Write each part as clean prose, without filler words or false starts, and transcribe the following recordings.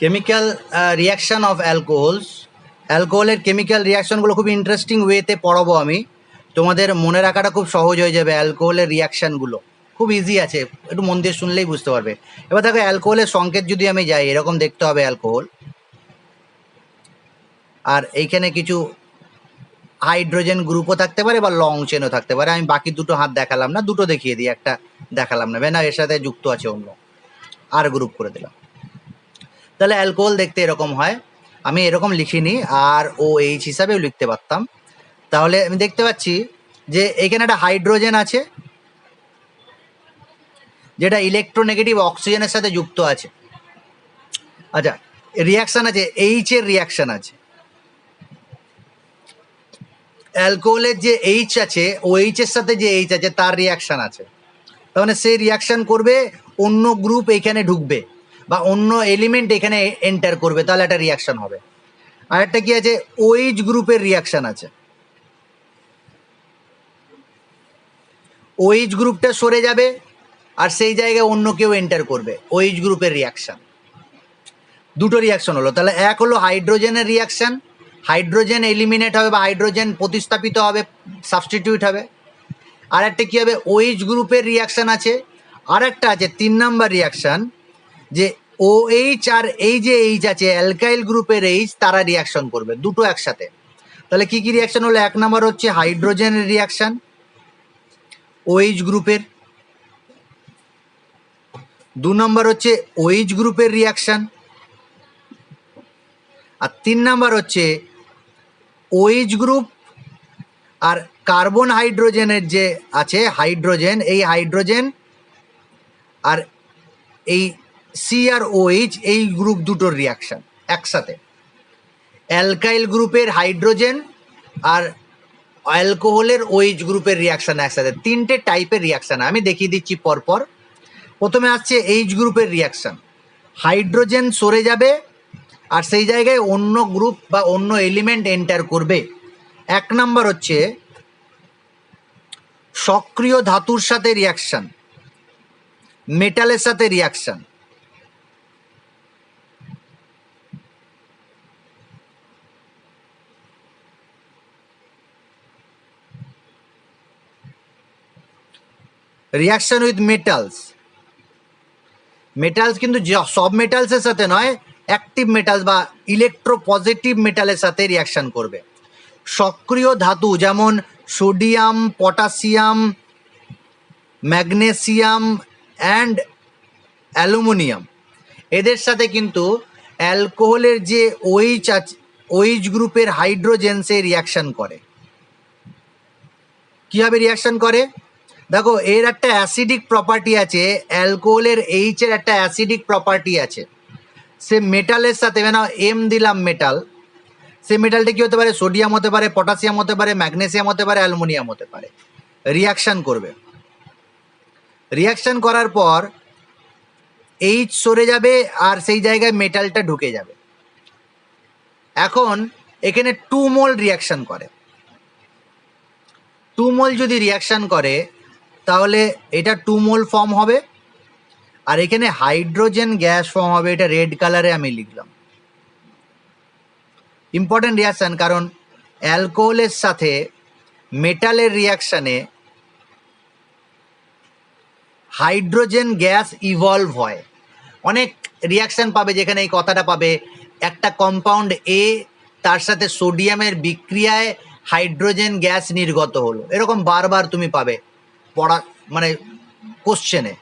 Chemical reaction of alcohols. অ্যালকোহলের chemical রিয়াকশানগুলো খুব ইন্টারেস্টিং ওয়েতে পড়াবো আমি, তোমাদের মনে রাখাটা খুব সহজ হয়ে যাবে। অ্যালকোহলের রিয়াকশানগুলো খুব ইজি আছে, একটু মন দিয়ে শুনলেই বুঝতে পারবে। এবার দেখো অ্যালকোহলের সংকেত যদি আমি যাই, এরকম দেখতে হবে অ্যালকোহল, আর এইখানে কিছু হাইড্রোজেন গ্রুপও থাকতে পারে বা লং চেনও থাকতে পারে। আমি বাকি দুটো হাত দেখালাম না, দুটো দেখিয়ে দিই, একটা দেখালাম না, না এর সাথে যুক্ত আছে অন্য, আর গ্রুপ করে দিলাম। তাহলে অ্যালকোহল দেখতে এরকম হয়। আমি এরকম লিখিনি, আর ও এইচ হিসাবেও লিখতে পারতাম। তাহলে আমি দেখতে পাচ্ছি যে এখানে একটা হাইড্রোজেন আছে যেটা ইলেকট্রোনেগেটিভ অক্সিজেনের সাথে যুক্ত আছে। আচ্ছা, রিয়াকশান আছে, এইচ এর রিয়াকশান আছে। অ্যালকোহলের যে এইচ আছে, ও এইচ এর সাথে যে এইচ আছে তার রিয়াকশান আছে। তার মানে সে রিয়াকশান করবে, অন্য গ্রুপ এখানে ঢুকবে বা অন্য এলিমেন্ট এখানে এন্টার করবে, তাহলে একটা রিয়াকশান হবে। আর একটা কি আছে, ওএইচ গ্রুপের রিয়াকশান আছে। ওএইচ গ্রুপটা সরে যাবে আর সেই জায়গায় অন্য কেউ এন্টার করবে, ওএইচ গ্রুপের রিয়াকশান। দুটো রিয়াকশন হলো। তাহলে এক হলো হাইড্রোজেনের রিয়াকশান, হাইড্রোজেন এলিমিনেট হবে বা হাইড্রোজেন প্রতিস্থাপিত হবে, সাবস্টিটিউট হবে। আর একটা কী হবে, ওএইচ গ্রুপের রিয়াকশান আছে। আর একটা আছে 3 নাম্বার রিয়াকশান, যে ওএইচ আর এই যে এইচ আছে অ্যালকাইল গ্রুপের এইচ, তারা রিয়াকশন করবে দুটো একসাথে। তাহলে কি কি রিয়াকশন হলো, 1 নাম্বার হচ্ছে হাইড্রোজেনের রিয়াকশান ওএইচ গ্রুপের, 2 নাম্বার হচ্ছে ওএইচ গ্রুপের রিয়াকশান, আর 3 নাম্বার হচ্ছে ওএইচ গ্রুপ আর কার্বন হাইড্রোজেনের যে আছে হাইড্রোজেন, এই হাইড্রোজেন আর এই সি আর ওএইচ, এই গ্রুপ দুটোর রিয়াকশান একসাথে। অ্যালকাইল গ্রুপের হাইড্রোজেন আর অ্যালকোহলের ওএইচ গ্রুপের রিয়াকশান একসাথে। 3টে টাইপের রিয়াকশান আমি দেখিয়ে দিচ্ছি পরপর। প্রথমে আসছে এইচ গ্রুপের রিয়াকশান, হাইড্রোজেন সরে যাবে আর সেই জায়গায় অন্য গ্রুপ বা অন্য এলিমেন্ট এন্টার করবে। 1 নাম্বার হচ্ছে সক্রিয় ধাতুর সাথে রিয়াকশান, মেটালের সাথে reaction. Reaction with metals, metals কিন্তু সব মেটালসের সাথে নয়, অ্যাক্টিভ মেটালস বা ইলেকট্রো পজিটিভ মেটালের সাথে রিয়াকশান করবে। সক্রিয় ধাতু যেমন sodium, potassium, magnesium and aluminium, এদের সাথে কিন্তু অ্যালকোহলের যে ওএইচ আছে, ওএইচ গ্রুপের হাইড্রোজেন সে রিয়াকশান করে। কীভাবে রিয়াকশান করে দেখো, এর একটা অ্যাসিডিক প্রপার্টি আছে, অ্যালকোহলের এইচের একটা অ্যাসিডিক প্রপার্টি আছে। সে মেটালের সাথে, মানে এম দিলাম মেটাল, সে মেটালটা কী হতে পারে, সোডিয়াম হতে পারে, পটাশিয়াম হতে পারে, ম্যাগনেসিয়াম হতে পারে, অ্যালুমিনিয়াম হতে পারে। রিয়াকশান করবে, রিয়াকশান করার পর এইচ সরে যাবে আর সেই জায়গায় মেটালটা ঢুকে যাবে। এখন এখানে 2 মোল রিয়াকশান করে, 2 মোল যদি রিয়াকশান করে তাহলে এটা 2 মোল ফর্ম হবে, আর এখানে হাইড্রোজেন গ্যাস ফর্ম হবে। এটা রেড কালারে আমি লিখলাম। ইম্পর্টেন্ট রিয়াকশান, কারণ অ্যালকোহলের সাথে মেটালের রিয়াকশানে হাইড্রোজেন গ্যাস ইভলভ হয়। অনেক রিয়াকশান পাবে যেখানে এই কথাটা পাবে, একটা কম্পাউন্ড এ তার সাথে সোডিয়ামের বিক্রিয়ায় হাইড্রোজেন গ্যাস নির্গত হলো, এরকম বারবার তুমি পাবে পড়া, মানে কোশ্চেনে।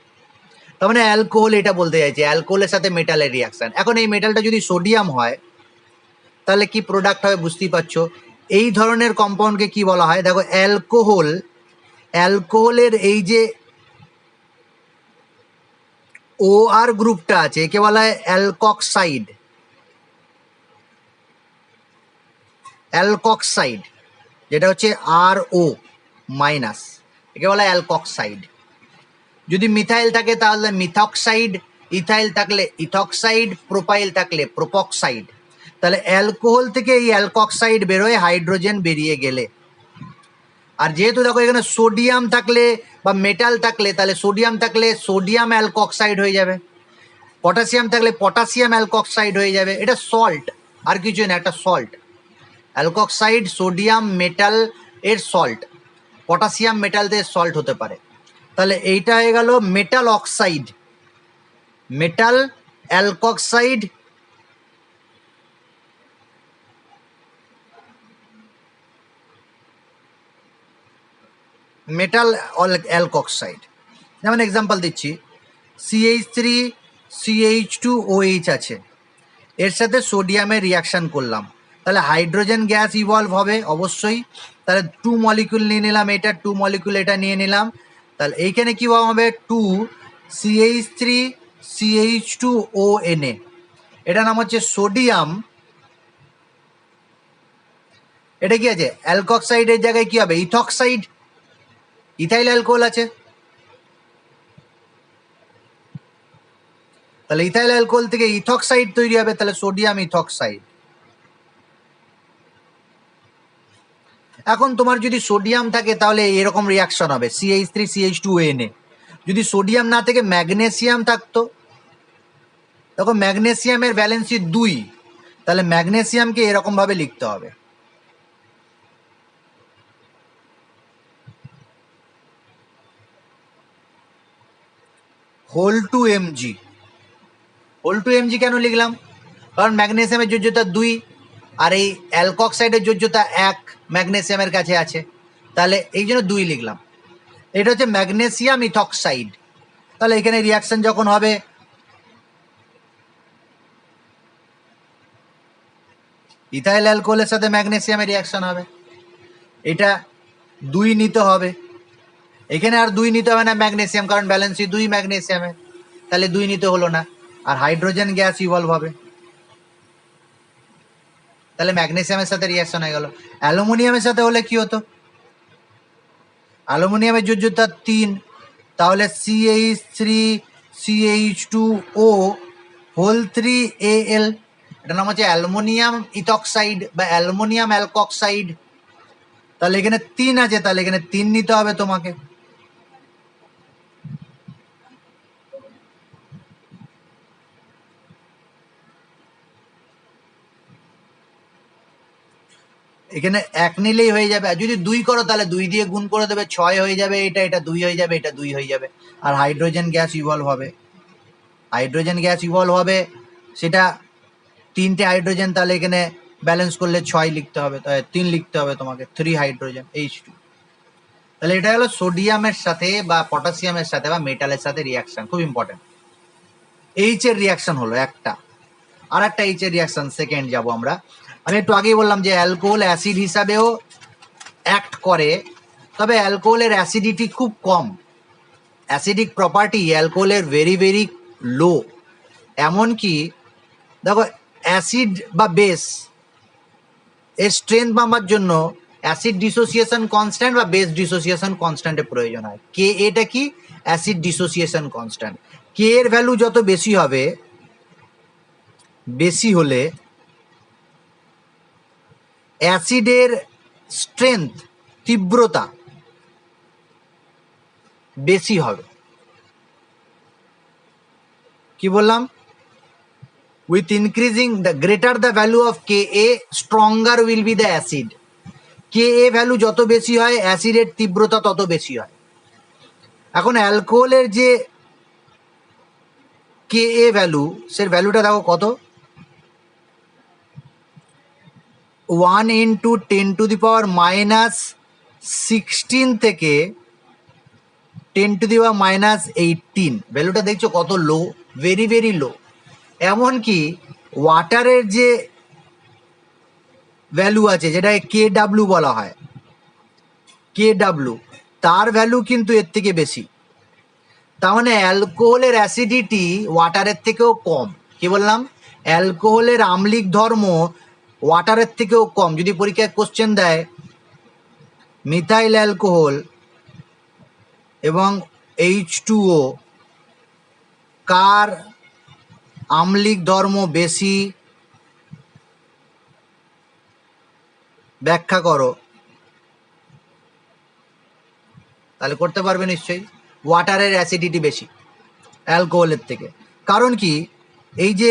তার মানে অ্যালকোহল এটা বলতে চাইছে, অ্যালকোহলের সাথে মেটালের রিয়াকশান। এখন এই মেটালটা যদি সোডিয়াম হয় তাহলে কি প্রোডাক্ট হবে বুঝতেই পারছো। এই ধরনের কম্পাউন্ডকে কি বলা হয় দেখো, অ্যালকোহল, অ্যালকোহলের এই যে ও আর গ্রুপটা আছে একে বলা হয় অ্যালকক্সাইড, অ্যালকক্সাইড যেটা হচ্ছে আর ও মাইনাস, একে বলা হয় অ্যালকক্সাইড। যদি মিথাইল থাকে তাহলে মিথক্সাইড, ইথাইল থাকলে ইথক্সাইড, প্রোপাইল থাকলে প্রোপক্সাইড। তাহলে অ্যালকোহল থেকে এই অ্যালকক্সাইড বেরোয় হাইড্রোজেন বেরিয়ে গেলে। আর যেহেতু দেখো এখানে সোডিয়াম থাকলে বা মেটাল থাকলে, তাহলে সোডিয়াম থাকলে সোডিয়াম অ্যালকক্সাইড হয়ে যাবে। পটাশিয়াম থাকলে পটাশিয়াম অ্যালকক্সাইড হয়ে যাবে, এটা সল্ট, আর কিছু না, একটা সল্ট। অ্যালকক্সাইড সোডিয়াম মেটাল এর সল্ট, পটাশিয়াম মেটাল দিয়ে সল্ট হতে পারে। তাহলে এইটা হয়ে গেল metal oxide, metal alkoxide, metal alkoxide. যেমন এক্সাম্পল দিচ্ছি, CH3CH2OH আছে, এর সাথে সোডিয়ামের রিয়াকশান করলাম, তাহলে হাইড্রোজেন গ্যাস ইভলভ হবে অবশ্যই। তাহলে 2 মলিকুল নিয়ে নিলাম, এটা 2 মলিকুল এটা নিয়ে নিলাম, তাহলে এইখানে কী হবে 2CH3CH2ONA, এটা নাম হচ্ছে সোডিয়াম। এটা কি আছে অ্যালকক্সাইডের জায়গায় কি হবে ইথক্সাইড, ইথাইল অ্যালকোহল আছে, তাহলে ইথাইল অ্যালকোহল থেকে ইথক্সাইড তৈরি হবে, তাহলে সোডিয়াম ইথক্সাইড। এখন তোমার যদি সোডিয়াম থাকে তাহলে এরকম রিয়াকশন হবে CH3CH2ONA। যদি সোডিয়াম না থেকে ম্যাগনেসিয়াম থাকতো, দেখো ম্যাগনেসিয়ামের ভ্যালেন্সি 2, তাহলে ম্যাগনেসিয়ামকে এরকম ভাবে লিখতে হবে, হোল টু mg। হোল টু mg কেন লিখলাম? কারণ ম্যাগনেসিয়ামের যোজ্যতা 2 আর এই অ্যালকক্সাইডের যোজ্যতা 1 ম্যাগনেসিয়ামের কাছে আছে, তাহলে এই জন্য 2 লিখলাম। এটা হচ্ছে ম্যাগনেসিয়াম ইথক্সাইড। তাহলে এখানে রিয়াকশন যখন হবে ইথাইল অ্যালকোহলের সাথে ম্যাগনেসিয়ামের রিয়াকশন হবে, এটা 2 নিতে হবে, এখানে আর 2 নিতে হবে না ম্যাগনেসিয়াম, কারণ ব্যালেন্সি 2 ম্যাগনেসিয়ামের, তাহলে 2 নিতে হলো না, আর হাইড্রোজেন গ্যাস ইভলভ হবে, তাহলে ম্যাগনেসিয়ামের সাথে রিয়াকশন হয়ে গেল। অ্যালুমিনিয়ামের সাথে হলে কি হতো, অ্যালুমিনিয়ামের যোজ্যতা 3, তাহলে CH3CH2O হোল 3Al, এটা নাম হচ্ছে অ্যালুমিনিয়াম ইথক্সাইড বা অ্যালুমিনিয়াম অ্যালকক্সাইড। তাহলে এখানে 3 আছে, তাহলে এখানে 3 নিতে হবে তোমাকে। এখানে 1 নিলেই হয়ে যাবে, আর যদি 2 করো তাহলে 2 দিয়ে গুণ করে দেবে, 6 হয়ে যাবে, এটা 2 হয়ে যাবে, এটা 2 হয়ে যাবে, আর হাইড্রোজেন গ্যাস ইভলভ হবে। হাইড্রোজেন গ্যাস ইভলভ হবে, সেটা 3টে হাইড্রোজেন, তাহলে এখানে ব্যালেন্স করলে 6 লিখতে হবে, তাহলে 3 লিখতে হবে তোমাকে, 3 হাইড্রোজেন H2। তাহলে এটা হলো সোডিয়ামের সাথে বা পটাশিয়ামের সাথে বা মেটালের সাথে রিয়াকশন, খুব ইম্পর্টেন্ট। এইচ এর রিয়াকশন হলো একটা, আর একটা এইচ এর রিয়াকশন সেকেন্ড যাব আমরা। আমি একটু আগেই বললাম যে অ্যালকোহল অ্যাসিড হিসাবেও অ্যাক্ট করে, তবে অ্যালকোহলের অ্যাসিডিটি খুব কম, অ্যাসিডিক প্রপার্টি অ্যালকোহলের ভেরি ভেরি লো। এমনকি দেখো অ্যাসিড বা বেস এর স্ট্রেংথ পাবার জন্য অ্যাসিড ডিসোসিয়েশন কনস্ট্যান্ট বা বেস ডিসোসিয়েশন কনস্ট্যান্টের প্রয়োজন হয়। কে এটা কি অ্যাসিড ডিসোসিয়েশন কনস্ট্যান্ট, কে এর ভ্যালু যত বেশি হবে, বেশি হলে অ্যাসিডের স্ট্রেংথ তীব্রতা বেশি হবে। কি বললাম? With increasing the greater the value of K A stronger will be the acid. K a value যত বেশি হয় অ্যাসিডের তীব্রতা তত বেশি হয়। এখন অ্যালকোহলের যে কে এ ভ্যালু, সে ভ্যালুটা দেখো কত, 1 × 10⁻⁻16 থেকে 10⁻⁻18, ভ্যালুটা দেখছো কত লো, ভেরি ভেরি লো। এমনকি ওয়াটারের যে ভ্যালু আছে, যেটাকে KW বলা হয়, KW, তার ভ্যালু কিন্তু এর থেকে বেশি। তার মানে অ্যালকোহলের অ্যাসিডিটি ওয়াটারের থেকেও কম। কি বললাম? অ্যালকোহলের আম্লিক ধর্ম ওয়াটারের থেকেও কম। যদি পরীক্ষায় কোশ্চেন দেয় মিথাইল অ্যালকোহল এবং H2O কার আম্লিক ধর্ম বেশি, ব্যাখ্যা করো, তাহলে করতে পারবে নিশ্চয়ই। ওয়াটারের অ্যাসিডিটি বেশি অ্যালকোহলের থেকে। কারণ কি? এই যে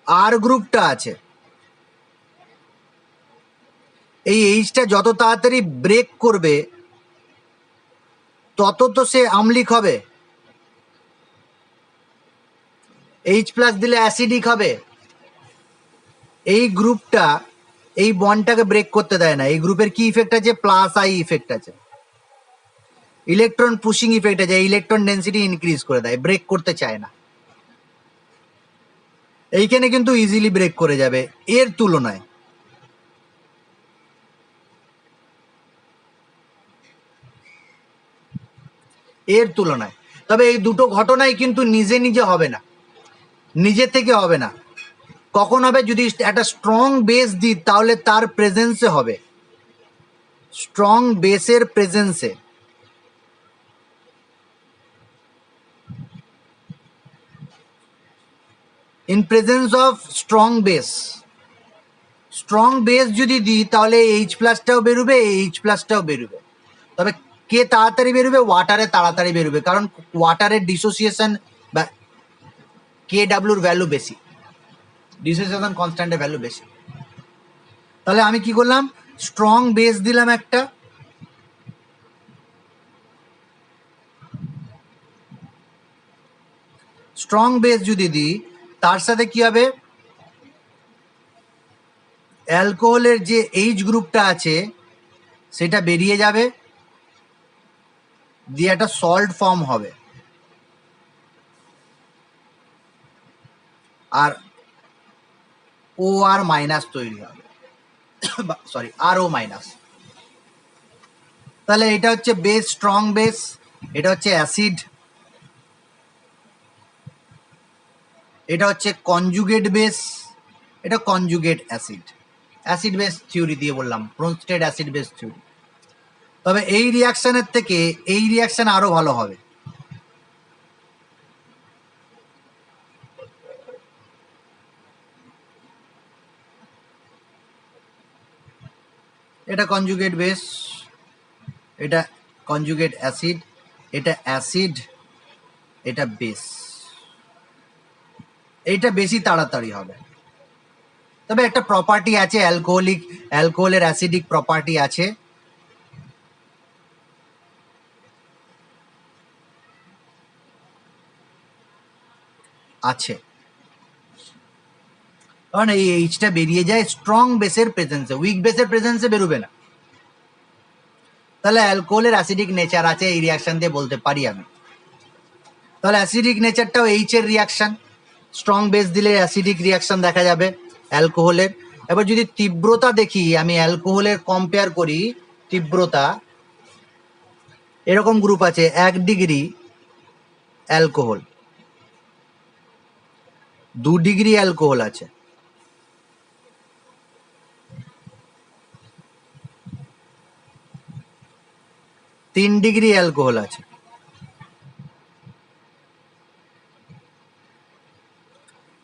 আর গ্রুপটা আছে, এই এইচটা যত তাড়াতাড়ি ব্রেক করবে তত তো সে আম্লিক হবে। এইচ প্লাস দিলে অ্যাসিডিক হবে। এই গ্রুপটা এই বন্ডটাকে ব্রেক করতে দেয় না। এই গ্রুপের কি ইফেক্ট আছে? প্লাস আই ইফেক্ট আছে, ইলেকট্রন পুশিং ইফেক্ট আছে, ইলেকট্রন ডেন্সিটি ইনক্রিজ করে দেয়, ব্রেক করতে চায় না। এইখানে কিন্তু ইজিলি ব্রেক করে যাবে এর তুলনায়। তবে এই দুটো ঘটনাই কিন্তু নিজে নিজে হবে না, নিজে থেকে হবে না। কখন হবে? যদি একটা স্ট্রং বেস দিই তাহলে তার প্রেজেন্সে হবে, স্ট্রং বেসের প্রেজেন্সে। In presence of strong base যদি দিই তাহলে এইচ প্লাসটাও বেরোবে, এইচ প্লাসটাও বেরোবে। তবে কে তাড়াতাড়ি বেরোবে? ওয়াটারে তাড়াতাড়ি বেরোবে, কারণ ওয়াটারের ডিসোসিয়েশন বা কে ডাব্লিউর ভ্যালু বেশি, ডিসোসিয়েশন কনস্ট্যান্টের ভ্যালু বেশি। তাহলে আমি কি করলাম? স্ট্রং বেস দিলাম একটা, স্ট্রং বেস যদি দিই তার সাথে কি হবে? অ্যালকোহলের যে এইচ গ্রুপটা আছে সেটা বেরিয়ে যাবে, দিয়ে একটা সল্ট ফর্ম হবে, আর ও আর মাইনাস তৈরি হবে, সরি আর ও মাইনাস। তাহলে এটা হচ্ছে বেস, স্ট্রং বেস, এটা হচ্ছে অ্যাসিড, এটা হচ্ছে কনজুগেট বেস, এটা conjugate acid. Acid base theory দিয়ে বললাম, ব্রোনস্টেড অ্যাসিড বেস থিওরি। তবে এই রিয়াকশনের থেকে এই রিয়াকশন আরো ভালো হবে। এটা কনজুগেট বেস, এটা কনজুগেট অ্যাসিড, এটা অ্যাসিড, এটা বেস। এইটা বেশি তাড়াতাড়ি হবে। তবে একটা প্রপার্টি আছে, অ্যালকোহলের অ্যাসিডিক প্রপার্টি আছে, কারণ এই এইচটা বেরিয়ে যায় স্ট্রং বেসের প্রেজেন্সে, উইক বেসের প্রেজেন্সে বেরোবে না। তাহলে অ্যালকোহলের অ্যাসিডিক নেচার আছে, এই রিয়াকশন দিয়ে বলতে পারি আমি। তাহলে অ্যাসিডিক নেচারটাও এইচ এর রিয়াকশন, স্ট্রং বেস দিলে অ্যাসিডিক রিয়াকশন দেখা যাবে অ্যালকোহলের। এবার যদি তীব্রতা দেখি, আমি অ্যালকোহলের কম্পেয়ার করি তীব্রতা, এরকম গ্রুপ আছে 1 ডিগ্রি অ্যালকোহল, 2 ডিগ্রি অ্যালকোহল আছে, 3 ডিগ্রি অ্যালকোহল আছে।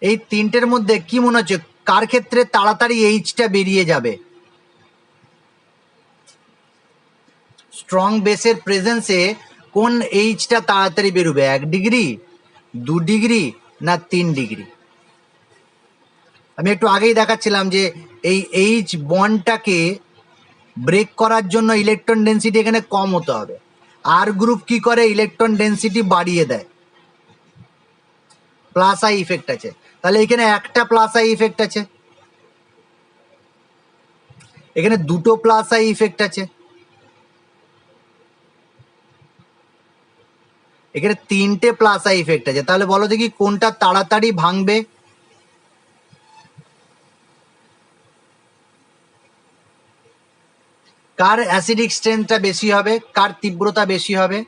এই তিনটের মধ্যে কি মনে হচ্ছে কার ক্ষেত্রে তাড়াতাড়ি এইচটা বেরিয়ে যাবে? স্ট্রং বেসের প্রেজেন্সে কোন এইচটা তাড়াতাড়ি বেরোবে? 1 ডিগ্রি, 2 ডিগ্রি না 3 ডিগ্রি? আমি একটু আগেই দেখাচ্ছিলাম যে এই এইচ বন্ডটাকে ব্রেক করার জন্য ইলেকট্রন ডেন্সিটি এখানে কম হতে হবে। আর গ্রুপ কি করে? ইলেকট্রন ডেন্সিটি বাড়িয়ে দেয়, প্লাস আই ইফেক্ট আছে। তাহলে এখানে একটা প্লাস আই ইফেক্ট আছে, এখানে দুটো প্লাস আই ইফেক্ট আছে, এখানে তিনটে প্লাস আই ইফেক্ট আছে। তাহলে বলো দেখি কোনটা তাড়াতাড়ি ভাঙবে? কার অ্যাসিডিক স্ট্রেংথটা বেশি হবে? কার তীব্রতা বেশি হবে?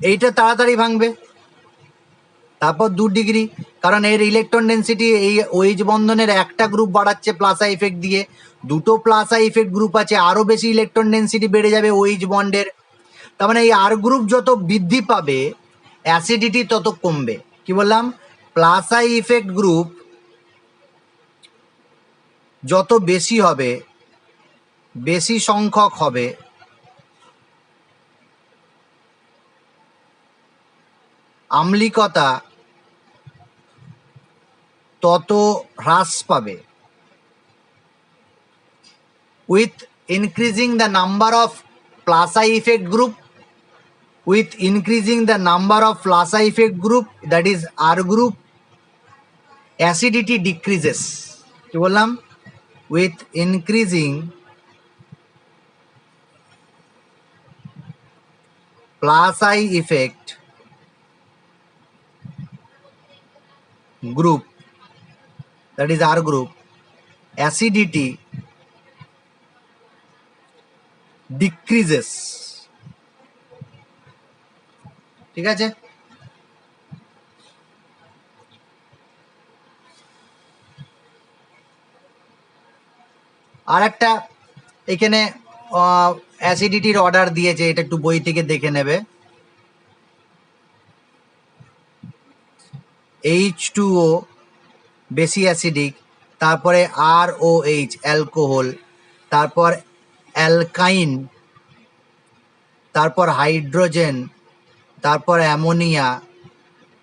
এইটা তাড়াতাড়ি ভাঙবে। তারপর 2 ডিগ্রি, কারণ এর ইলেকট্রন ডেন্সিটি এই ওএইচ বন্ধনের একটা গ্রুপ বাড়াচ্ছে প্লাস আই ইফেক্ট দিয়ে, দুটো প্লাস আই ইফেক্ট গ্রুপ আছে, আরো বেশি ইলেকট্রন ডেন্সিটি বেড়ে যাবে ওএইচ বন্ডের। তার মানে এই আর গ্রুপ যত বৃদ্ধি পাবে অ্যাসিডিটি তত কমবে। কি বললাম? প্লাস আই ইফেক্ট গ্রুপ যত বেশি হবে, বেশি সংখ্যক হবে, আম্লিকতা তত হ্রাস পাবে। With increasing the number of Plaza effect group, with increasing the number of Plaza effect group, that is R group, acidity decreases. কি বললাম? With increasing Plaza effect group, that is R group, acidity decreases. ঠিক আছে? আর একটা এখানে অ্যাসিডিটির order দিয়েছে, এটা একটু বই থেকে দেখে নেবে। H2O বেশি অ্যাসিডিক, তারপরে ROH অ্যালকোহল, তারপর অ্যালকাইন, তারপর হাইড্রোজেন, তারপর অ্যামোনিয়া,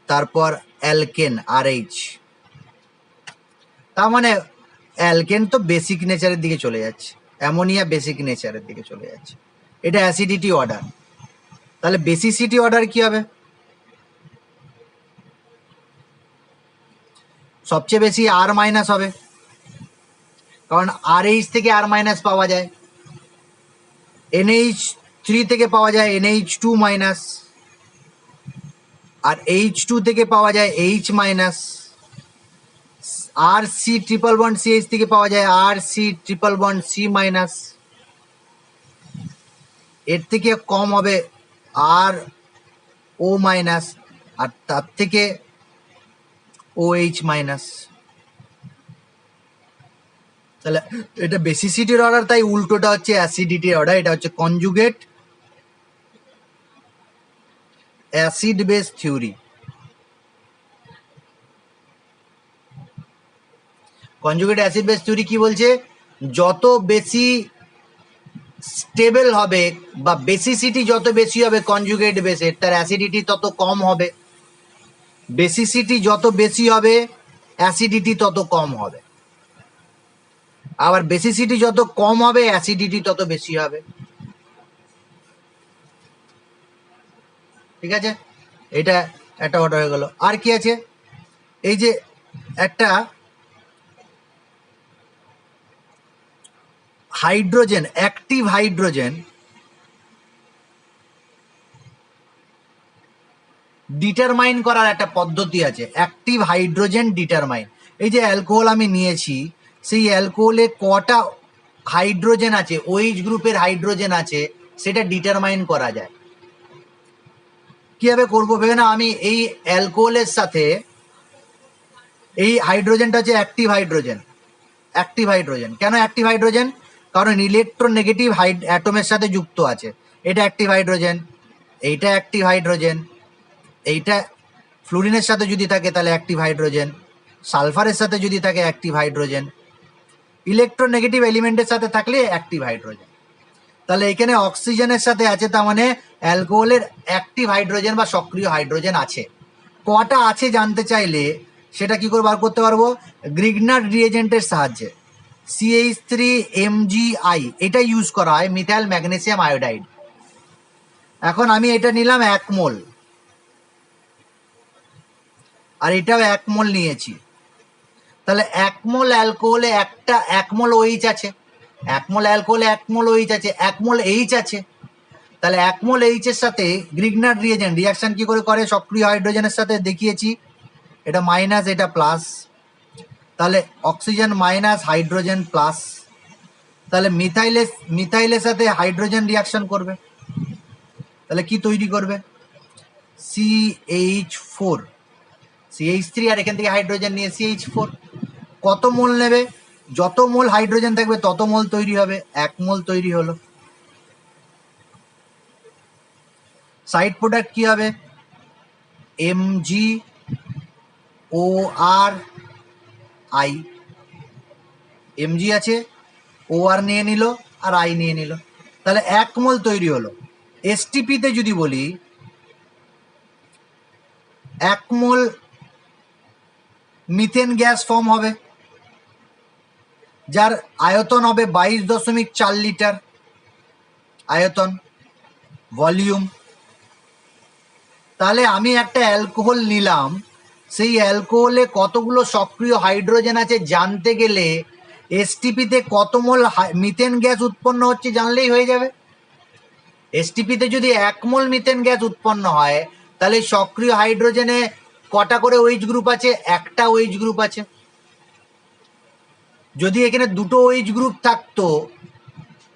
তারপর অ্যালকেন RH। তার মানে অ্যালকেন তো বেসিক নেচারের দিকে চলে যাচ্ছে, অ্যামোনিয়া বেসিক নেচারের দিকে চলে যাচ্ছে। এটা অ্যাসিডিটি অর্ডার। তাহলে বেসিসিটি অর্ডার কি হবে? সবচেয়ে বেশি R মাইনাস হবে, কারণ RH থেকে R মাইনাস পাওয়া যায়, NH3 থেকে পাওয়া যায় NH2 মাইনাস, আর H2 থেকে পাওয়া যায় H minus, RC triple bond CH থেকে পাওয়া যায় RC triple bond C minus, এর থেকে কম হবে RO মাইনাস, আর তার থেকে OH মাইনাস। তাহলে এটা বেসিসিটির অর্ডার, তাই উল্টোটা হচ্ছে অ্যাসিডিটির অর্ডার। এটা হচ্ছে conjugate acid base theory. Conjugate acid base theory কি বলছে? যত বেশি স্টেবল হবে বা বেসিসিটি যত বেশি হবে কনজুগেট বেসের, তার অ্যাসিডিটি তত কম হবে। বেসিসিটি যত বেশি হবে অ্যাসিডিটি তত কম হবে, আবার বেসিসিটি যত কম হবে অ্যাসিডিটি তত বেশি হবে। ঠিক আছে, এটা একটা অর্ডার হয়ে গেল। আর কি আছে? এই যে একটা হাইড্রোজেন, অ্যাক্টিভ হাইড্রোজেন ডিটারমাইন করার একটা পদ্ধতি আছে, অ্যাক্টিভ হাইড্রোজেন ডিটারমাইন। এই যে অ্যালকোহল আমি নিয়েছি, সেই অ্যালকোহলে কটা হাইড্রোজেন আছে, OH গ্রুপের হাইড্রোজেন আছে, সেটা ডিটারমাইন করা যায়। কিভাবে করবো ভেবে না, আমি এই অ্যালকোহলের সাথে এই হাইড্রোজেনটা হচ্ছে অ্যাক্টিভ হাইড্রোজেন। অ্যাক্টিভ হাইড্রোজেন কেন অ্যাক্টিভ হাইড্রোজেন? কারণ ইলেকট্রোনেগেটিভ অ্যাটমের সাথে যুক্ত আছে। এটা অ্যাক্টিভ হাইড্রোজেন, এইটা অ্যাক্টিভ হাইড্রোজেন, এইটা ফ্লুরিনের সাথে যদি থাকে তাহলে অ্যাক্টিভ হাইড্রোজেন, সালফারের সাথে যদি থাকে অ্যাক্টিভ হাইড্রোজেন, ইলেকট্রোনেগেটিভ এলিমেন্টের সাথে থাকলে অ্যাক্টিভ হাইড্রোজেন। তাহলে এখানে অক্সিজেনের সাথে আছে, তার মানে অ্যালকোহলের অ্যাক্টিভ হাইড্রোজেন বা সক্রিয় হাইড্রোজেন আছে। কটা আছে জানতে চাইলে সেটা কি করে বার করতে পারবো? গ্রিগনার রিএজেন্টের সাহায্যে। CH3MgI এটা ইউজ করা হয়, মিথাইল ম্যাগনেসিয়াম আয়োডাইড। এখন আমি এটা নিলাম 1 মোল, আর এটাও 1 মোল নিয়েছি। তাহলে 1 মোল অ্যালকোহলে 1 মোল OH আছে, 1 মোল অ্যালকোহলে 1 মোল OH আছে, 1 মোল H আছে। তাহলে 1 মোল H এর সাথে গ্রিগনার রিএজেন্ট রিয়াকশন কি করে সক্রিয় হাইড্রোজেনের সাথে দেখিয়েছি, এটা মাইনাস এটা প্লাস, তাহলে অক্সিজেন মাইনাস হাইড্রোজেন প্লাস, তাহলে মিথাইলের সাথে হাইড্রোজেন রিয়াকশন করবে, তাহলে কি তৈরি করবে? CH4, CH3, আর এখান থেকে হাইড্রোজেন নিয়ে CH4। কত মোল নেবে? যত মোল হাইড্রোজেন থাকবে তত মোল তৈরি হবে, 1 মোল তৈরি হলো। সাইড প্রোডাক্ট কি হবে? MgORI, Mg আছে, OR নিয়ে নিল আর I নিয়ে নিল, তাহলে 1 মোল তৈরি হলো। STP তে যদি বলি, 1 মোল মিথেন গ্যাস ফর্ম হবে, যার আয়তন হবে 22.4 লিটার আয়তন, ভলিউম। তাহলে আমি একটা অ্যালকোহল নিলাম, সেই অ্যালকোহলে কতগুলো সক্রিয় হাইড্রোজেন আছে জানতে গেলে এসটিপিতে কত মোল মিথেন গ্যাস উৎপন্ন হচ্ছে জানলেই হয়ে যাবে। এসটিপিতে যদি 1 মোল মিথেন গ্যাস উৎপন্ন হয় তাহলে সক্রিয় হাইড্রোজেনে কটা করে ওএইচ গ্রুপ আছে? একটা ওএইচ গ্রুপ আছে। যদি এখানে দুটো ওএইচ গ্রুপ থাকতো,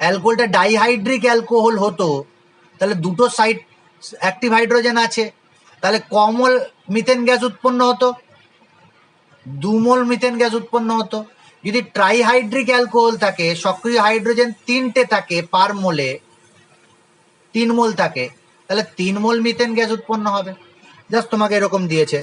অ্যালকোহলটা ডাইহাইড্রিক অ্যালকোহল হতো, তাহলে দুটো সাইড অ্যাক্টিভ হাইড্রোজেন আছে, তাহলে ক মোল মিথেন গ্যাস উৎপন্ন হতো? 2 মোল মিথেন গ্যাস উৎপন্ন হতো। যদি ট্রাইহাইড্রিক অ্যালকোহল থাকে, সক্রিয় হাইড্রোজেন 3টে থাকে, পার মোলে 3 মোল থাকে, তাহলে 3 মোল মিথেন গ্যাস উৎপন্ন হবে। জাস্ট তোমাকে এরকম দিয়েছে।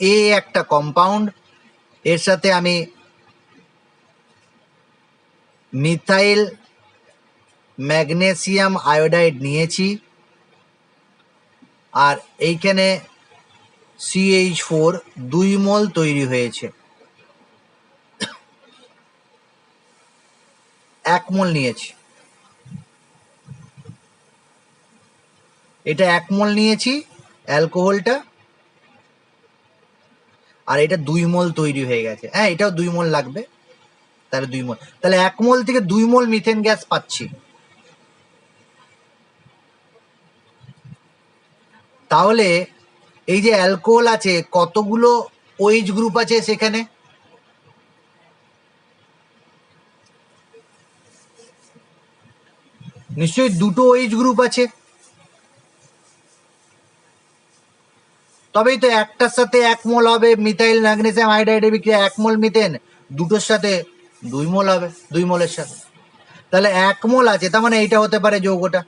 এ একটা কম্পাউন্ড, এর সাথে আমি মিথাইল ম্যাগনেসিয়াম আয়োডাইড নিয়েছি, আর এইখানে CH4 2 মোল তৈরি হয়েছে। 1 মোল নিয়েছি, এটা 1 মোল নিয়েছি অ্যালকোহলটা, আর এটা 2 মোল তৈরি হয়ে গেছে। হ্যাঁ, এটাও 2 মোল লাগবে, তাহলে 2 মোল, তাহলে 1 মোল থেকে 2 মোল মিথেন গ্যাস পাচ্ছি। তাহলে এই যে অ্যালকোহল আছে, কতগুলো ওএইচ গ্রুপ আছে সেখানে? নিশ্চয়ই দুটো ওএইচ গ্রুপ আছে, তবেই তো একটার সাথে 1 মোল হবে মিথাইল ম্যাগনেসিয়াম হাইড্রাইডের বিক্রিয়া, 1 মোল মিথেন, দুটোর সাথে 2 মোল হবে, 2 মোলের সাথে। তাহলে 1 মোল আছে, তার মানে এইটা হতে পারে যৌগটা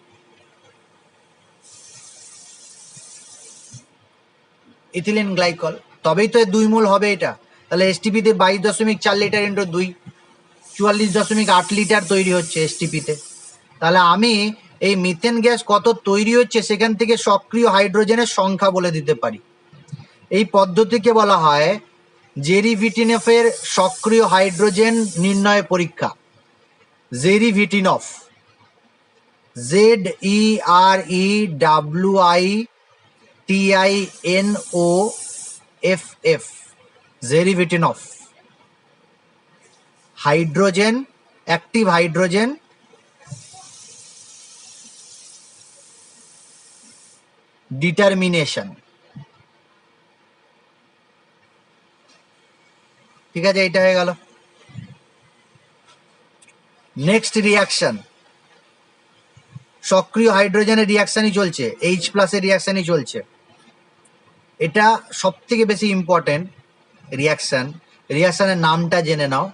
ইথিলিন গ্লাইকল, তবেই তো 2 মোল হবে এটা। তাহলে এসটিপিতে 22.4 লিটার ইন্টু 2, 44.8 লিটার তৈরি হচ্ছে এসটিপিতে। তাহলে আমি এই মিথেন গ্যাস কত তৈরি হচ্ছে সেখান থেকে সক্রিয় হাইড্রোজেনের সংখ্যা বলে দিতে পারি। এই পদ্ধতিকে বলা হয় জেরিভিটিনফের সক্রিয় হাইড্রোজেন নির্ণয় পরীক্ষা। Zerewitinoff, ZERIWITINOFF, Zerewitinoff. Hydrogen, active hydrogen determination. ঠিক আছে, এটা হয়ে গেল। নেক্সট রিয়াকশন, সক্রিয় হাইড্রোজেনের রিয়াকশনই চলছে, H প্লাসের রিয়াকশনই চলছে। এটা সব থেকে বেশি ইম্পর্টেন্ট রিয়াকশন। রিয়াকশনের নামটা জেনে নাও,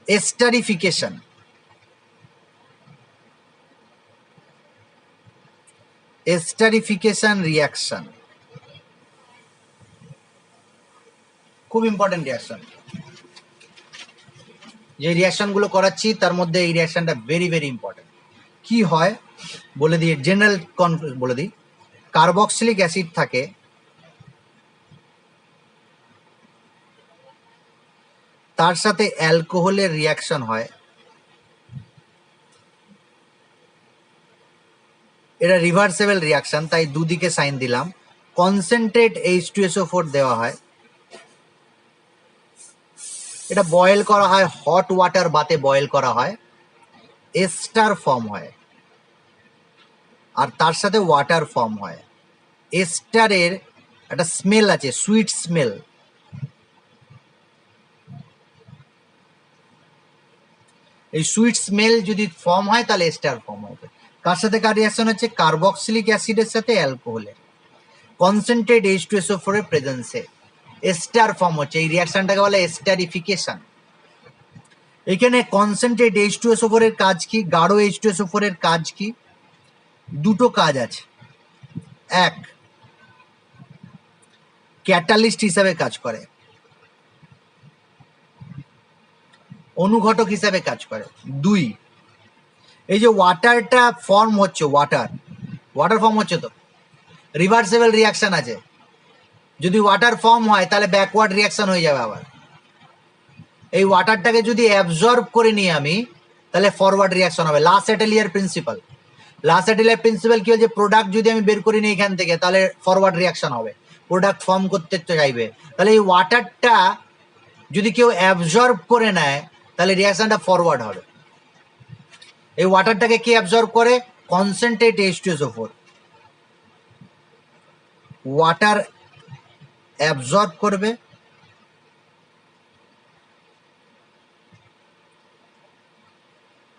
এস্টারিফিকেশন। এস্টারিফিকেশন রিয়াকশন খুব ইম্পর্টেন্ট রিয়াকশন। যে রিয়াকশনগুলো করাচ্ছি তার মধ্যে এই রিয়াকশনটা ভেরি ভেরি ইম্পর্টেন্ট। কি হয় বলে দিই, জেনারেল বলে দিই। কার্বক্সিলিক অ্যাসিড থাকে, তার সাথে অ্যালকোহলের রিয়াকশন হয়, এটা রিভার্সেবল রিয়াকশন, তাই দুদিকে সাইন দিলাম। কনসেন্ট্রেট H2SO4 দেওয়া হয়, এটা বয়েল করা হয়, হট ওয়াটার বাতে বয়েল করা হয়, এস্টার ফর্ম হয়, আর তার সাথে ওয়াটার ফর্ম হয়। এস্টারের একটা স্মেল আছে, সুইট স্মেল। এই সুইট স্মেল যদি ফর্ম হয় তাহলে এস্টার ফর্ম হবে। কার সাথে কার রিয়াকশন হচ্ছে? কার্বক্সিলিক অ্যাসিডের সাথে অ্যালকোহলের কনসেন্ট্রেট H2SO4 এর প্রেজেন্সে এস্টার ফর্ম হচ্ছে। এই রিয়াকশনটাকে বলে এস্টারিফিকেশন। এখানে কনসেন্ট্রেট H2SO4 এর কাজ কি, গাঢ় H2SO4 এর কাজ কি? দুটো কাজ আছে। এক, ক্যাটালিস্ট হিসাবে কাজ করে। অনুঘটক হিসাবে কাজ করে। 2, এই যে ওয়াটারটা ফর্ম হচ্ছে, ওয়াটার ফর্ম হচ্ছে, তো রিভার্সেবল রিয়াকশন আছে। যদি ওয়াটার ফর্ম হয় তাহলে ব্যাকওয়ার্ড রিয়াকশন হয়ে যাবে আবার। এই ওয়াটারটাকে যদি অ্যাবজর্ব করে নিই আমি, তাহলে ফরওয়ার্ড রিয়াকশন হবে। লাসেটেলিয়ার প্রিন্সিপাল কি হচ্ছে, প্রোডাক্ট যদি আমি বের করি নিই এখান থেকে, তাহলে ফরওয়ার্ড রিয়াকশন হবে, প্রোডাক্ট ফর্ম করতে চাইবে। তাহলে এই ওয়াটারটা যদি কেউ অ্যাবজর্ব করে নেয় তাহলে রিয়াকশনটা ফরওয়ার্ড হবে। এই ওয়াটারটাকে কে অ্যাবজর্ব করে? Concentrate H2SO4। ওয়াটার অ্যাবজর্ব করবে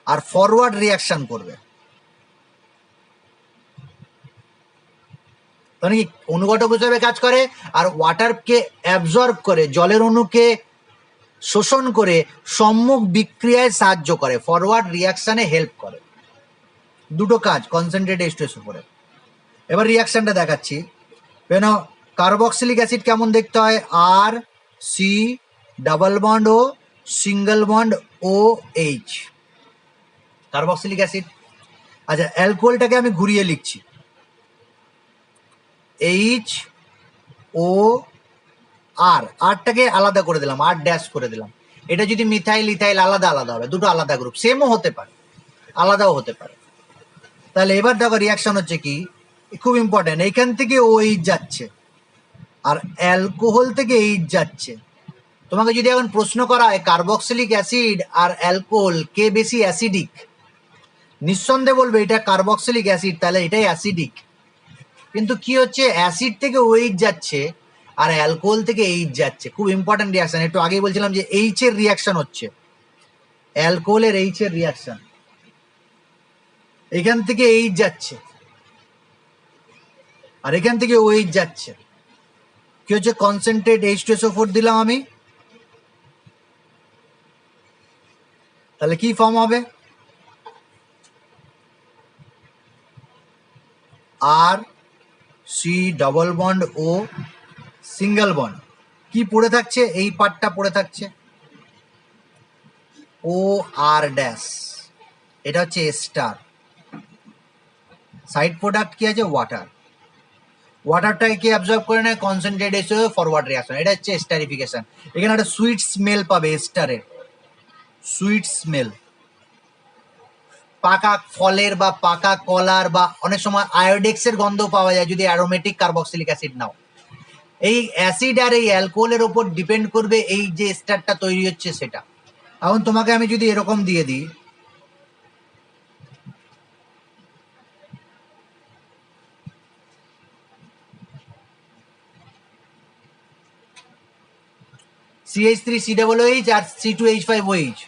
আর ফরওয়ার্ড রিয়াকশন করবে। মানে কি অনুঘটক হিসেবে কাজ করে, আর ওয়াটারকে অ্যাবজর্ব করে, জলের অণুকে শোষণ করে সম্মুখ বিক্রিয়ায় সাহায্য করে, ফরওয়ার্ড রিয়াকশনে হেল্প করে। দুটো কাজ কনসেন্ট্রেট H2SO4। এবার রিয়াকশনটা দেখাচ্ছি। কেন কার্বক্সিলিক অ্যাসিড কেমন দেখতে হয়? আর C double bond O single bond O H, carboxylic acid. আচ্ছা, অ্যালকোহলটাকে আমি ঘুরিয়ে লিখছি, এইচ ও আর, আরটাকে আলাদা করে দিলাম, আর ড্যাশ করে দিলাম। এটা যদি মিথাইল ইথাইল আলাদা আলাদা হবে, দুটো আলাদা গ্রুপ, সেমও হতে পারে আলাদাও হতে পারে। তাহলে এবার দেখো রিয়াকশন হচ্ছে কি, খুব ইম্পর্টেন্ট, এইখান থেকে OH যাচ্ছে আর অ্যালকোহল থেকে এইচ যাচ্ছে। তোমাকে যদি এখন প্রশ্ন করা হয় কার্বক্সিলিক অ্যাসিড আর অ্যালকোহল কে বেশি অ্যাসিডিক, নিঃসন্দেহে বলবে এটা কার্বক্সিলিক অ্যাসিড, তাহলে এটাই অ্যাসিডিক। কিন্তু কি হচ্ছে, অ্যাসিড থেকে OH যাচ্ছে আর অ্যালকোহল থেকে এইচ যাচ্ছে। খুব ইম্পর্টেন্ট রিয়াকশন, একটু আগেই বলছিলাম যে এইচ এর রিয়াকশন হচ্ছে, অ্যালকোহলের এইচ এর রিয়াকশন। এখান থেকে এইচ যাচ্ছে আর এখান থেকে OH যাচ্ছে। কি হচ্ছে, কনসেন্ট্রেট H2SO4 দিলাম আমি, তাহলে কি ফর্ম হবে? আর C double bond O single bond, কি পড়ে থাকছে, এই পার্টটা পড়ে থাকছে, ও আর ড্যাশ, এটা হচ্ছে স্টার। সাইড প্রোডাক্ট কি আছে? ওয়াটার। ওয়াটারটাকে কি অ্যাবজর্ব করে নেয়? কনসেন্ট্রেট এসে ফরওয়ার্ড রিয়াকশন, এটা হচ্ছে স্টারিফিকেশন। এখানে একটা সুইট স্মেল পাবে স্টারের, সুইট স্মেল। পাকা ফলের বা পাকা কলার বা অনেক সময় আয়োডেক্সের গন্ধ পাওয়া যায় যদি অ্যারোমেটিক কার্বক্সিলিক অ্যাসিড নাও। এই অ্যাসিড আর এই অ্যালকোহলের উপর ডিপেন্ড করবে এই যে স্টারটা তৈরি হচ্ছে সেটা। এখন তোমাকে আমি যদি এরকম দিয়ে দিই, CH3COOH আর C2H5OH,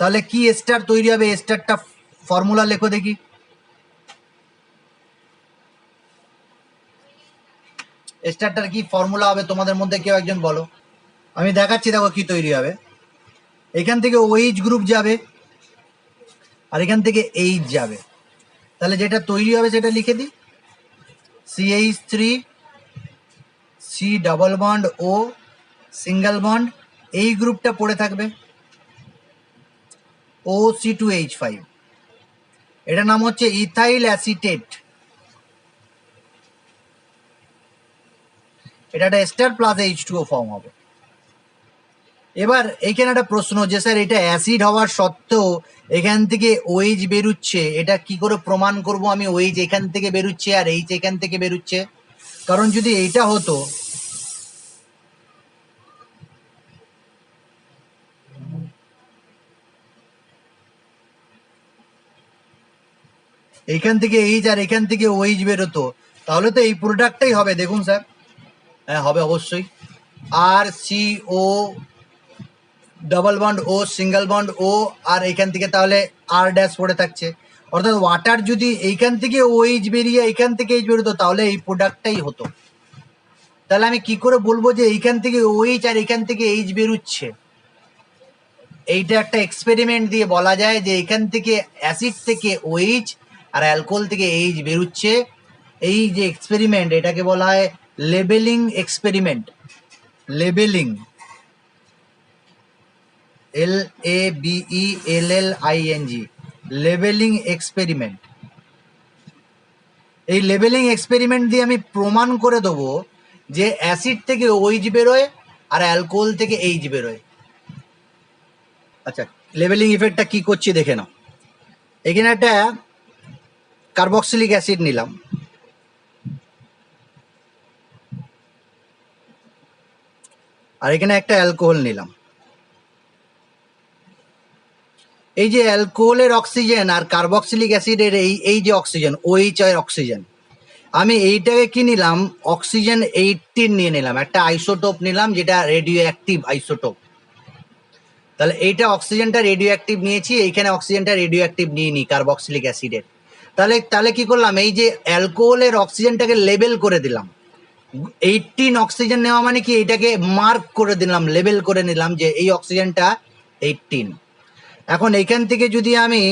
তাহলে কি স্টার তৈরি হবে? স্টারটা ফর্মুলা লেখো দেখি। স্টারটার কি ফর্মুলা হবে তোমাদের মধ্যে কেউ একজন বলো, আমি দেখাচ্ছি। দেখো কি তৈরি হবে, এখান থেকে OH গ্রুপ যাবে আর এখান থেকে এইচ যাবে, তাহলে যেটা তৈরি হবে সেটা লিখে দিই, CH3 C double bond O single bond, এই গ্রুপটা পড়ে থাকবে OC2H5, এটার নাম হচ্ছে ইথাইল অ্যাসিটেট। এটা একটা স্টার প্লাস H2O ফর্ম হবে। এবার এইখানে একটা প্রশ্ন যে স্যার এটা অ্যাসিড হওয়ার সত্ত্বেও এখান থেকে OH বেরুচ্ছে, এটা কি করে প্রমাণ করব আমি OH এখান থেকে বেরুচ্ছে আর H এখান থেকে বেরুচ্ছে? কারণ যদি এইটা হতো, এইখান থেকে H আর এখান থেকে OH বেরোতো, তাহলে তো এই প্রোডাক্টটাই হবে। দেখুন স্যার, হ্যাঁ হবে অবশ্যই, আর CO double bond O single bond ও, আর এইখান থেকে তাহলে আর ড্যাশ পড়ে থাকছে। অর্থাৎ ওয়াটার যদি এইখান থেকে OH বেরিয়ে এইখান থেকে H বেরোতো তাহলে এই প্রোডাক্টটাই হতো। তাহলে আমি কি করে বলবো যে এইখান থেকে OH আর এখান থেকে H বেরোচ্ছে? এইটা একটা এক্সপেরিমেন্ট দিয়ে বলা যায় যে এখান থেকে অ্যাসিড থেকে OH আর অ্যালকোহল থেকে H বেরোচ্ছে। এই যে এক্সপেরিমেন্ট, এটাকে বলা হয় labelling experiment. Labelling, LABELLING, labelling experiment. এই লেবেলিং এক্সপেরিমেন্ট দিয়ে আমি প্রমাণ করে দেবো যে অ্যাসিড থেকে ওইচ বেরোয় আর অ্যালকোহল থেকে এইচ বেরোয়। আচ্ছা, লেবেলিং ইফেক্টটা কি করছি দেখে নাও। এখানে একটা কার্বক্সিলিক অ্যাসিড নিলাম, আর এখানে একটা অ্যালকোহল নিলাম। এই যে অ্যালকোহলের অক্সিজেন আর কার্বক্সিলিক অ্যাসিডের এই যে অক্সিজেন, ওইচ আর অক্সিজেন, আমি এইটাকে কি নিলাম, অক্সিজেন 18 নিয়ে নিলাম, একটা আইসোটোপ নিলাম যেটা রেডিও অ্যাক্টিভ আইসোটোপ। তাহলে এইটা অক্সিজেনটা রেডিও অ্যাক্টিভ নিয়েছি, এইখানে অক্সিজেনটা রেডিও অ্যাক্টিভ নিয়ে নিই কার্বক্সিলিক অ্যাসিডের। তাহলে কি করলাম, এই যে অ্যালকোহলের অক্সিজেনটাকে লেবেল করে দিলাম। 18 অক্সিজেন নেওয়া মানে কি, এইটাকে মার্ক করে দিলাম, লেবেল করে নিলাম যে এই অক্সিজেনটা 18। এখন এইখান থেকে যদি আমি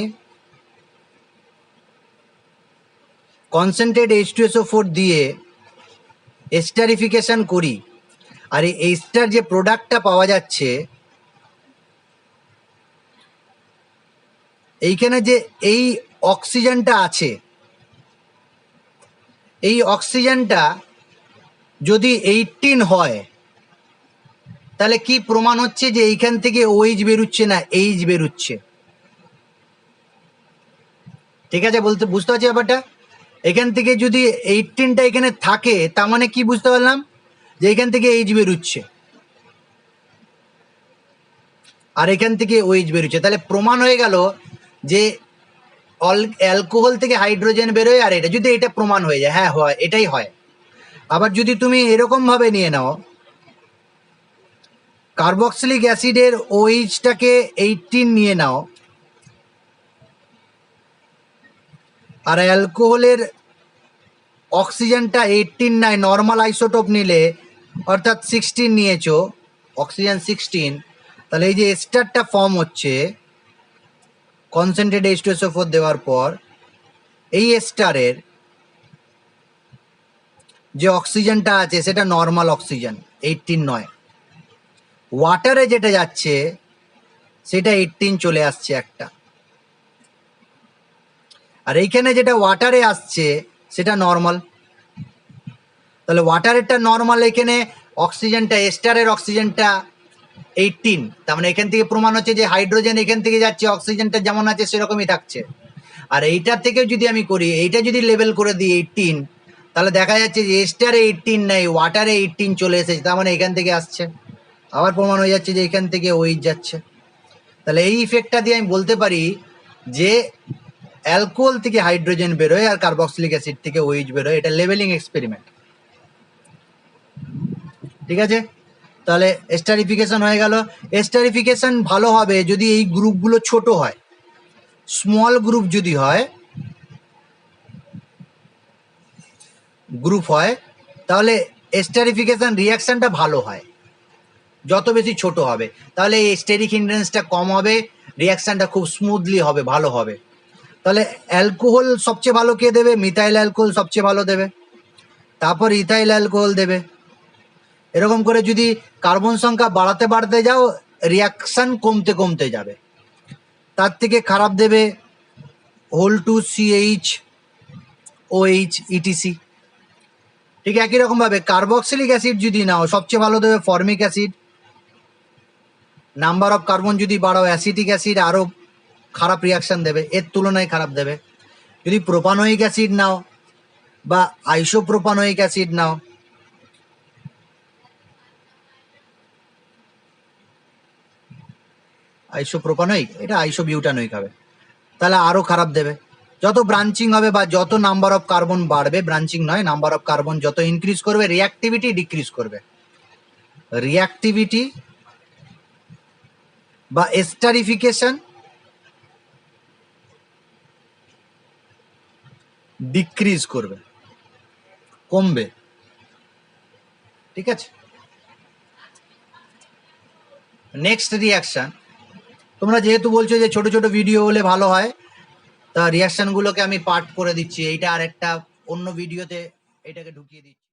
কনসেন্ট্রেট H2SO4 দিয়ে এস্টারিফিকেশন করি, আর এই এস্টার যে প্রোডাক্টটা পাওয়া যাচ্ছে, এইখানে যে এই অক্সিজেনটা আছে, এই অক্সিজেনটা যদি 18 হয়, তাহলে কি প্রমাণ হচ্ছে যে এইখান থেকে ওইচ বেরোচ্ছে না এইচ বেরোচ্ছে। ঠিক আছে, বুঝতে পারছি ব্যাপারটা। এখান থেকে যদি 18টা এখানে থাকে, তার মানে কি বুঝতে পারলাম, যে এখান থেকে এইচ বেরোচ্ছে আর এখান থেকে ওইচ বেরোচ্ছে। তাহলে প্রমাণ হয়ে গেল যে অ্যালকোহল থেকে হাইড্রোজেন বেরোয়, আর এটা যদি এটা প্রমাণ হয়ে যায়, হ্যাঁ হয়, এটাই হয়। আবার যদি তুমি এরকম ভাবে নিয়ে নাও, কার্বক্সিলিক অ্যাসিডের ওইচটাকে 18 নিয়ে নাও, আর অ্যালকোহলের অক্সিজেনটা 18 নাই, নর্মাল আইসোটোপ নিলে অর্থাৎ 16 নিয়েছো, অক্সিজেন 16, তাহলে এই যে এস্টারটা ফর্ম হচ্ছে কনসেন্ট্রেট H2SO4 দেওয়ার পর, এই এস্টারের যে অক্সিজেনটা আছে সেটা নর্মাল অক্সিজেন, 18 নয়। ওয়াটারে যেটা যাচ্ছে সেটা 18 চলে আসছে একটা, আর এইখানে যেটা ওয়াটারে আসছে সেটা নর্মাল। তাহলে ওয়াটারেরটা নর্মাল, এখানে অক্সিজেনটা, এস্টারের অক্সিজেনটা 18, তার মানে এখান থেকে প্রমাণ হচ্ছে যে হাইড্রোজেন এখান থেকে যাচ্ছে, অক্সিজেনটা যেমন আছে সেরকমই থাকছে। আর এইটার থেকেও যদি আমি করি, এইটা যদি লেবেল করে দিই 18, তাহলে দেখা যাচ্ছে যে এস্টারে 18 নেই, ওয়াটারে 18 চলে এসেছে, তার মানে এখান থেকে আসছে। আবার প্রমাণ হয়ে যাচ্ছে যে এখান থেকে ওইচ যাচ্ছে। তাহলে এই ইফেক্টটা দিয়ে আমি বলতে পারি যে অ্যালকোহল থেকে হাইড্রোজেন বেরোয় আর কার্বক্সিলিক অ্যাসিড থেকে ওইচ বেরোয়। এটা লেবেলিং এক্সপেরিমেন্ট। ঠিক আছে, তাহলে এস্টারিফিকেশন হয়ে গেল। এস্টারিফিকেশন ভালো হবে যদি এই গ্রুপগুলো ছোট হয়, স্মল গ্রুপ যদি হয়, তাহলে এস্টারিফিকেশন রিয়াকশনটা ভালো হয়। যত বেশি ছোট হবে তাহলে এই স্টেরিক হিন্ড্রেন্সটা কম হবে, রিয়াকশনটা খুব স্মুথলি হবে, ভালো হবে। তাহলে অ্যালকোহল সবচেয়ে ভালো কে দেবে, মিথাইল অ্যালকোহল সবচেয়ে ভালো দেবে, তারপর ইথাইল অ্যালকোহল দেবে। এরকম করে যদি কার্বন সংখ্যা বাড়াতে বাড়াতে যাও, রিয়াকশন কমতে কমতে যাবে। তার থেকে খারাপ দেবে Hol2CH, OH, ETC। ঠিক একই রকমভাবে কার্বক্সিলিক অ্যাসিড যদি নাও, সবচেয়ে ভালো দেবে formic acid. Number of carbon যদি বাড়াও, অ্যাসিটিক অ্যাসিড আরও খারাপ রিয়াকশান দেবে, এর তুলনায় খারাপ দেবে। যদি প্রোপানোয়িক অ্যাসিড নাও বা আইসোপ্রোপানোয়িক অ্যাসিড নাও, আইসোপ্রোপানোয়িক, এটা আইসোবিউটানোয়িক হবে, তাহলে আরও খারাপ দেবে। যত ব্রাঞ্চিং হবে বা যত নাম্বার অফ কার্বন বাড়বে, ব্রাঞ্চিং নয়, নাম্বার অফ কার্বন যত ইনক্রিজ করবে, রিঅ্যাক্টিভিটি ডিক্রিজ করবে। রিঅ্যাক্টিভিটি বা এস্টারিফিকেশন ডিক্রিজ করবে, কমবে। ঠিক আছে, নেক্সট রিয়াকশন। তোমরা যেহেতু বলছো যে ছোট ছোট ভিডিও হলে ভালো হয়, তা রিয়াকশনগুলোকে আমি পার্ট করে দিচ্ছি, এইটা আর একটা অন্য ভিডিওতে এটাকে ঢুকিয়ে দিচ্ছি।